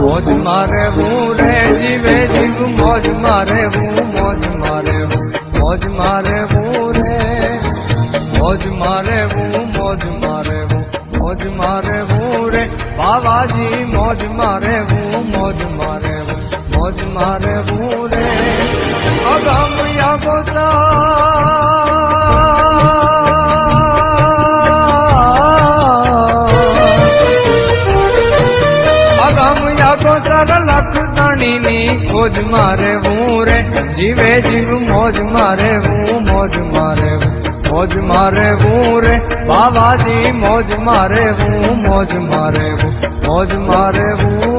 મોજ મારે હું રે જીવે જીવ મોજ મારે હું મોજ મારે હું મોજ મારે હું રે મોજ મારે હું મોજ મારે હું મોજ મારે હું રે બાવાજી મોજ મારે હું મોજ મારે હું મોજ મારે હું રે અગમ યા ગોચર લખ ધણીની ખોજ મારે હું રે જીવે જીવ મોજ મારે હું મોજ મારે હું મોજ મારે હું રે બાવાજી મોજ મારે હું મોજ મારે હું મોજ મારે હું